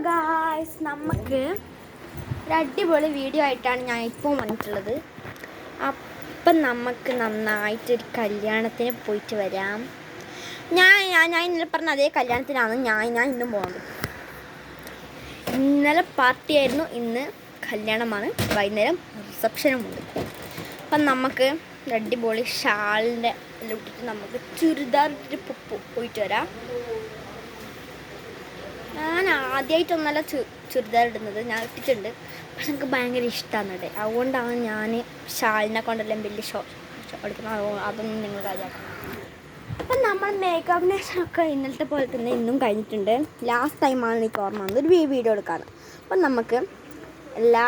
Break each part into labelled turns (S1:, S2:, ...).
S1: Guys, നമുക്ക് ഒരു അടിപൊളി വീഡിയോ ആയിട്ടാണ് ഞാൻ ഇപ്പോൾ വന്നിട്ടുള്ളത്. അപ്പം നമുക്ക് നന്നായിട്ടൊരു കല്യാണത്തിന് പോയിട്ട് വരാം. ഞാൻ ഇന്നലെ പറഞ്ഞ അതേ കല്യാണത്തിനാണ് ഞാൻ ഇന്നും പോകുന്നത്. ഇന്നലെ പാർട്ടി ആയിരുന്നു, ഇന്ന് കല്യാണമാണ്, വൈകുന്നേരം റിസപ്ഷനുമുണ്ട്. അപ്പം നമുക്ക് അടിപൊളി ഷാളിൻ്റെ എല്ലാം ഇട്ടിട്ട് നമുക്ക് ചുരിദാർ ഇട്ടിട്ട് പോയിട്ട് വരാം. ഞാൻ ആദ്യമായിട്ടൊന്നല്ല ചുരിദാർ ഇടുന്നത്, ഞാൻ ഇട്ടിട്ടുണ്ട്. പക്ഷെ എനിക്ക് ഭയങ്കര ഇഷ്ടമാണ് ഇടേ, അതുകൊണ്ടാണ് ഞാൻ ഷാളിനെ കൊണ്ടെല്ലാം വലിയ ഷോ എടുക്കുന്നത്. അതൊന്നും നിങ്ങൾ കാര്യമാക്കണം. അപ്പം നമ്മൾ മേക്കപ്പിനൊക്കെ ഇന്നലത്തെ പോലെ തന്നെ ഇന്നും കഴിഞ്ഞിട്ടുണ്ട്. ലാസ്റ്റ് ടൈമാണ് എനിക്ക് ഓർമ്മ വന്നത് ഒരു വീഡിയോ എടുക്കാൻ. അപ്പം നമുക്ക് എല്ലാ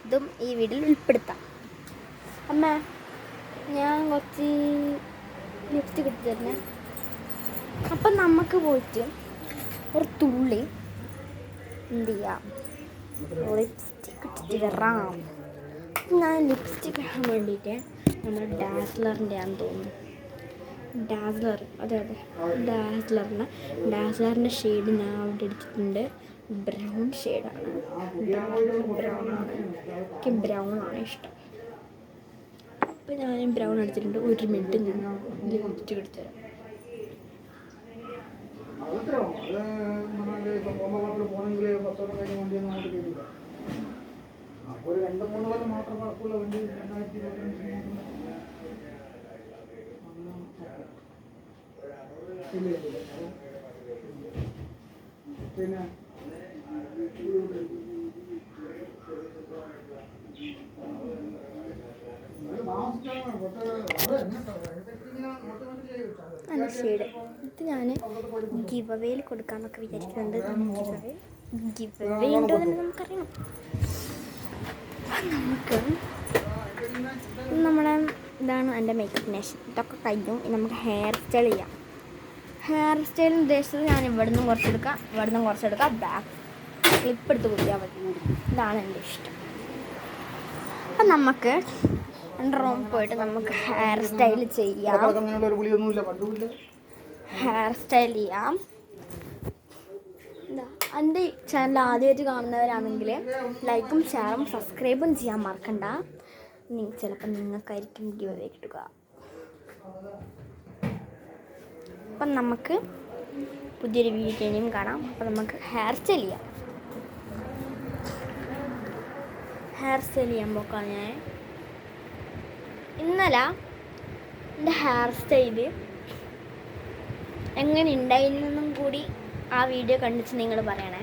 S1: ഇതും ഈ വീഡിയോയിൽ ഉൾപ്പെടുത്താം. അമ്മ, ഞാൻ കുറച്ച് ലിപ്സ്റ്റിക് എടുത്ത് തരുന്നേ. അപ്പം നമുക്ക് പോയിട്ട് ഒരു തുള്ളി എന്ത് ചെയ്യാം, ലിപ്സ്റ്റിക് ഇട്ടിട്ട് വരാം. ഞാൻ ലിപ്സ്റ്റിക് ഇടാൻ വേണ്ടിയിട്ട് നമ്മുടെ ഡാസ്ലറിൻ്റെ ആണെന്ന് തോന്നുന്നു. ഡാസ്ലർ, അതെ ഡാസ്ലറിൻ്റെ ഷെയ്ഡ് ഞാൻ അവിടെ എടുത്തിട്ടുണ്ട്. ബ്രൗൺ ഷെയ്ഡാണ്, ബ്രൗൺ ആണ്, എനിക്ക് ബ്രൗൺ ആണ് ഇഷ്ടം. അപ്പം ഞാൻ ബ്രൗൺ എടുത്തിട്ടുണ്ട്. ഒരു മിനിറ്റ് ഞാൻ ലിപ്സ്റ്റിക് എടുത്ത് തരാം.
S2: ഒരു 2-3 കൊല്ലം മാത്രം കുഴപ്പമുള്ള വണ്ടി 2025 പിന്നെ
S1: നല്ല ഷെയ്ഡ് ഇത് ഞാൻ ഗിവ് അവേയിൽ കൊടുക്കാമെന്നൊക്കെ വിചാരിക്കുന്നുണ്ട്. ഗിവ് അവേ ഉണ്ടോ എന്ന് നമുക്കറിയണം. നമുക്ക് നമ്മുടെ ഇതാണ് എൻ്റെ മേക്കപ്പ് നേഷൻ. ഇതൊക്കെ കഴിഞ്ഞു. നമുക്ക് ഹെയർ സ്റ്റൈൽ ചെയ്യാം. ഹെയർ സ്റ്റൈലിന് ഉദ്ദേശിച്ചത് ഞാൻ ഇവിടെ നിന്നും കുറച്ചെടുക്കാം, ബാക്ക് ക്ലിപ്പ് എടുത്ത് കുത്തിയാൽ മതി. ഇതാണ് എൻ്റെ ഇഷ്ടം. അപ്പം നമുക്ക് റൂം പോയിട്ട് നമുക്ക് ഹെയർ സ്റ്റൈൽ ചെയ്യാം. എൻ്റെ ചാനൽ ആദ്യമായിട്ട് കാണുന്നവരാണെങ്കിൽ ലൈക്കും ഷെയറും സബ്സ്ക്രൈബും ചെയ്യാൻ മറക്കണ്ട. ചിലപ്പോൾ നിങ്ങൾക്കായിരിക്കും ഗിവ് അവേ കിട്ടുക. അപ്പം നമുക്ക് പുതിയൊരു വീഡിയോയും കാണാം. അപ്പം നമുക്ക് ഹെയർ സ്റ്റൈൽ ചെയ്യാൻ പോക്കാണ് ഞാൻ. ഇന്നലെ എൻ്റെ ഹെയർ സ്റ്റൈല് എങ്ങനെ ഉണ്ടായിരുന്നെന്നും കൂടി ആ വീഡിയോ കണ്ടിട്ട് നിങ്ങൾ പറയണേ.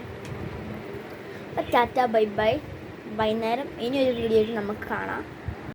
S1: അപ്പം ടാറ്റ, ബൈ ബൈ. വൈകുന്നേരം ഇനിയൊരു വീഡിയോയിൽ നമുക്ക് കാണാം.